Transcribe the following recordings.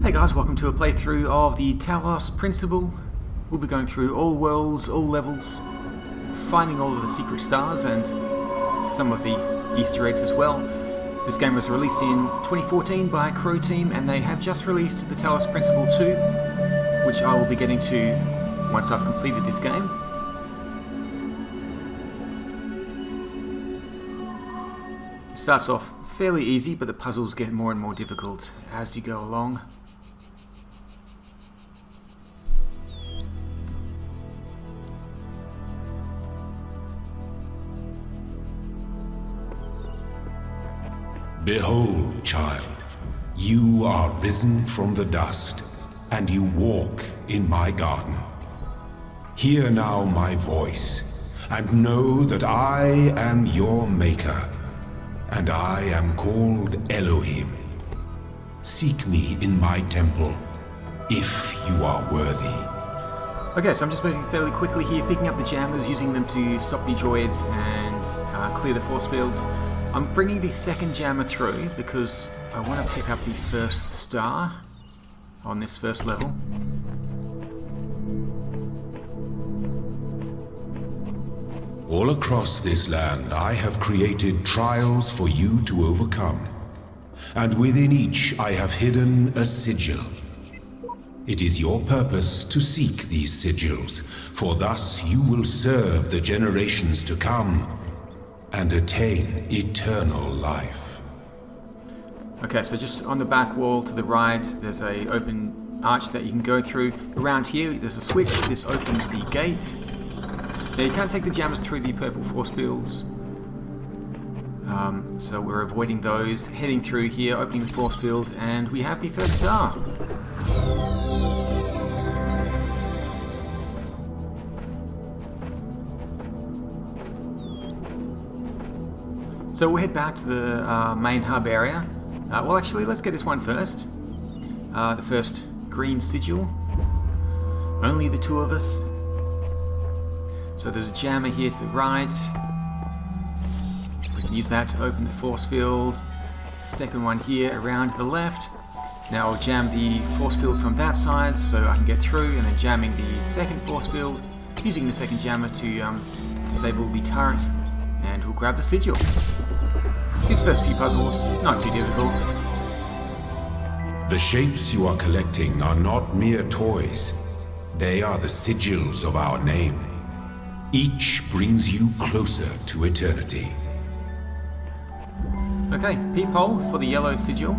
Hey guys, welcome to a playthrough of the Talos Principle. We'll be going through all worlds, all levels, finding all of the secret stars and some of the Easter eggs as well. This game was released in 2014 by Crow Team, and they have just released the Talos Principle 2, which I will be getting to once I've completed this game. It starts off fairly easy, but the puzzles get more and more difficult as you go along. Behold, child, you are risen from the dust, and you walk in my garden. Hear now my voice, and know that I am your maker, and I am called Elohim. Seek me in my temple, if you are worthy. Okay, so I'm just moving fairly quickly here, picking up the jammers, using them to stop the droids and clear the force fields. I'm bringing the second jammer through because I want to pick up the first star on this first level. All across this land I have created trials for you to overcome, and within each I have hidden a sigil. It is your purpose to seek these sigils, for thus you will serve the generations to come and attain eternal life. Okay, so just on the back wall to the right, there's a open arch that you can go through. Around here, there's a switch. This opens the gate. Now you can't take the jammers through the purple force fields, so we're avoiding those. Heading through here, opening the force field, and we have the first star. So we'll head back to the main hub area. Well, actually, let's get this one first. The first green sigil. Only the two of us. So there's a jammer here to the right. We can use that to open the force field. Second one here around to the left. Now I'll jam the force field from that side so I can get through, and then jamming the second force field, using the second jammer to disable the turret, and we'll grab the sigil. These first few puzzles, not too difficult. The shapes you are collecting are not mere toys. They are the sigils of our name. Each brings you closer to eternity. Okay, peephole for the yellow sigil.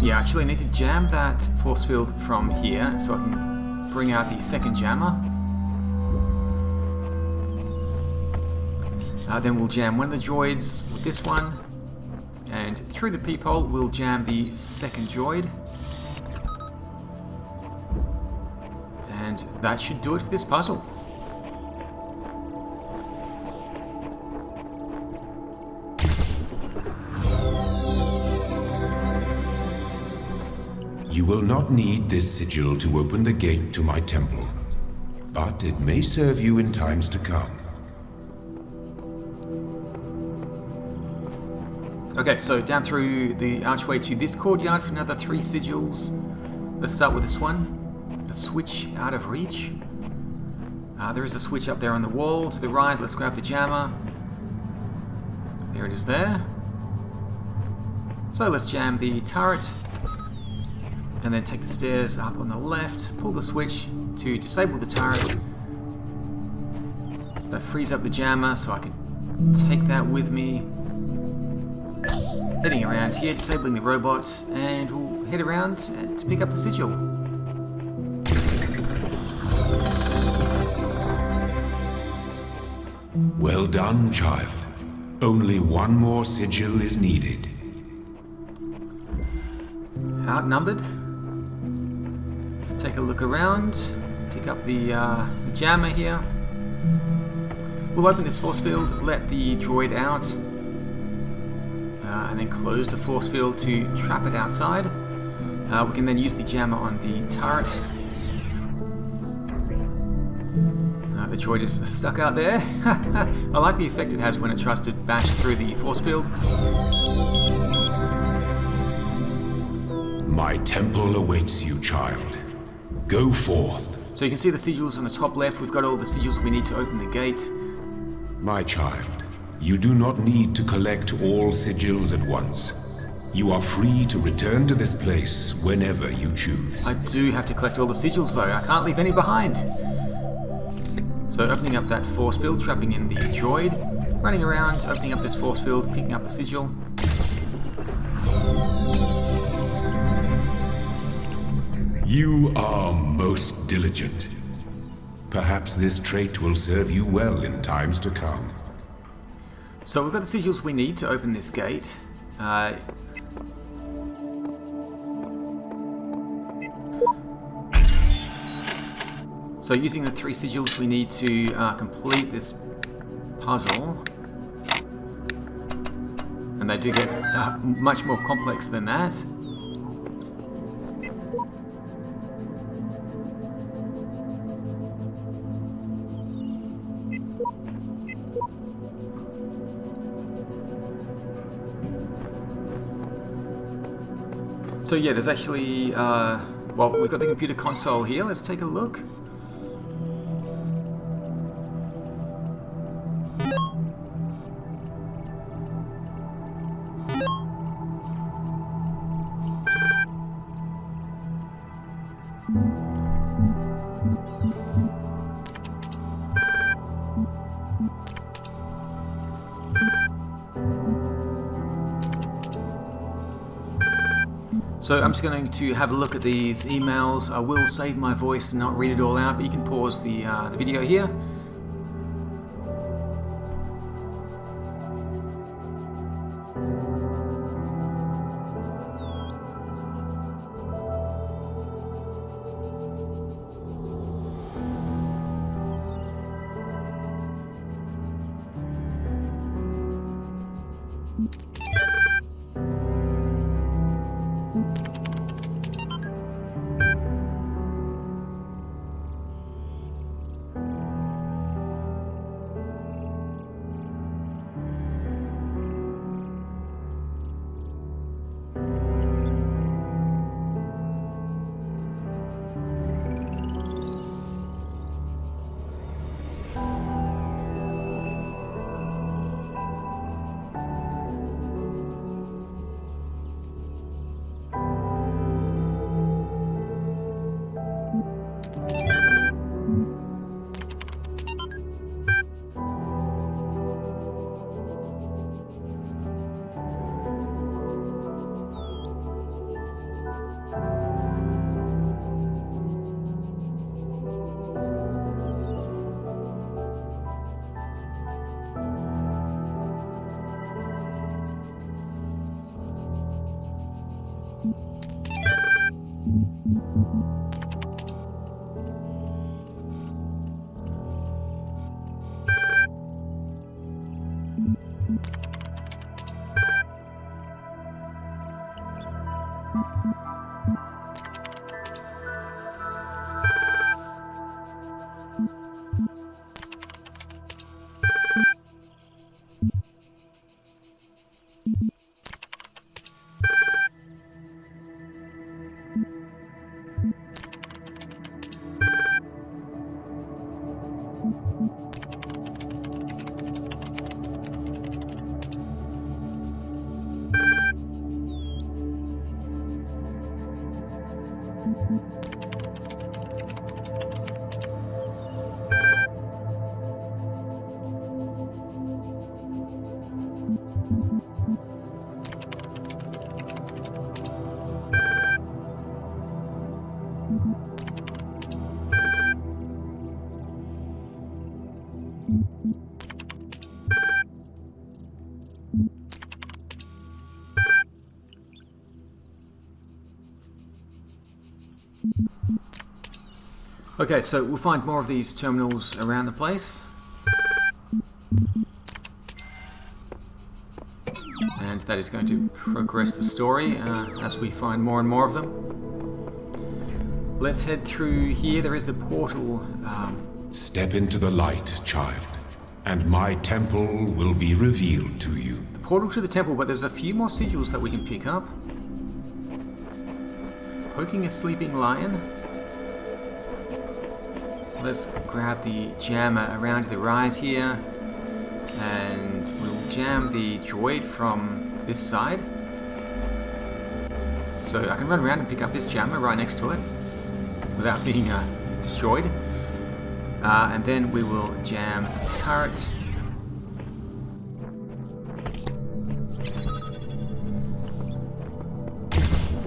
Yeah, actually I need to jam that force field from here so I can bring out the second jammer. Then we'll jam one of the droids with this one, and through the peephole we'll jam the second droid. And that should do it for this puzzle. You will not need this sigil to open the gate to my temple, but it may serve you in times to come. Okay, so down through the archway to this courtyard for another 3 sigils. Let's start with this one. A switch out of reach. There is a switch up there on the wall to the right. Let's grab the jammer. There it is there. So let's jam the turret, and then take the stairs up on the left, pull the switch to disable the turret. That frees up the jammer so I can take that with me. Heading around here, disabling the robot, and we'll head around to pick up the sigil. Well done, child. Only one more sigil is needed. Outnumbered. Let's take a look around, pick up the jammer here. We'll open this force field, let the droid out, and then close the force field to trap it outside. We can then use the jammer on the turret. the droid is stuck out there. I like the effect it has when it tries to bash through the force field. My temple awaits you, child. Go forth. So you can see the sigils on the top left. We've got all the sigils we need to open the gate. My child, you do not need to collect all sigils at once. You are free to return to this place whenever you choose. I do have to collect all the sigils though. I can't leave any behind. So opening up that force field, trapping in the droid, running around, opening up this force field, picking up the sigil. You are most diligent. Perhaps this trait will serve you well in times to come. So we've got the sigils we need to open this gate. So using the 3 sigils we need to complete this puzzle. And they do get much more complex than that. So yeah, there's actually, well, we've got the computer console here. Let's take a look. So I'm just going to have a look at these emails. I will save my voice and not read it all out, but you can pause the video here. Okay, so we'll find more of these terminals around the place. And that is going to progress the story as we find more and more of them. Let's head through here. There is the portal Step into the light, child, and my temple will be revealed to you. The portal to the temple, but there's a few more sigils that we can pick up. Poking a sleeping lion. Let's grab the jammer around to the right here, and we'll jam the droid from this side. So I can run around and pick up this jammer right next to it without being destroyed. And then we will jam the turret.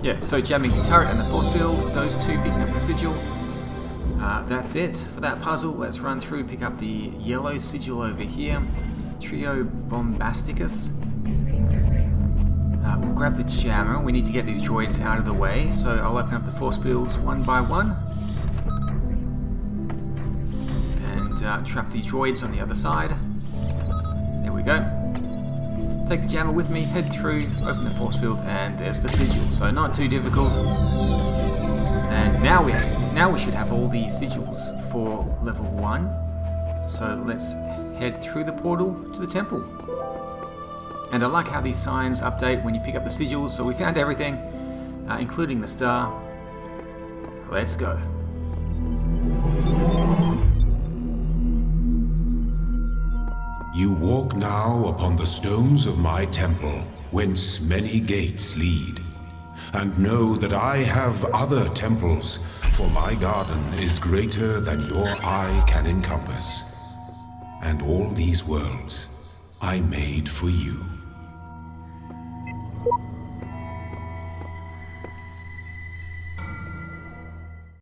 Yeah, so jamming the turret and the force field, those two picking up the sigil. That's it for that puzzle. Let's run through, pick up the yellow sigil over here. Trio Bombasticus. We'll grab the jammer. We need to get these droids out of the way, so I'll open up the force fields one by one. And trap the droids on the other side. There we go. Take the jammer with me, head through, open the force field, and there's the sigil. So not too difficult. And now we should have all the sigils for level 1. So let's head through the portal to the temple. And I like how these signs update when you pick up the sigils. So we found everything, including the star. Let's go. You walk now upon the stones of my temple, whence many gates lead. And know that I have other temples, for my garden is greater than your eye can encompass. And all these worlds I made for you.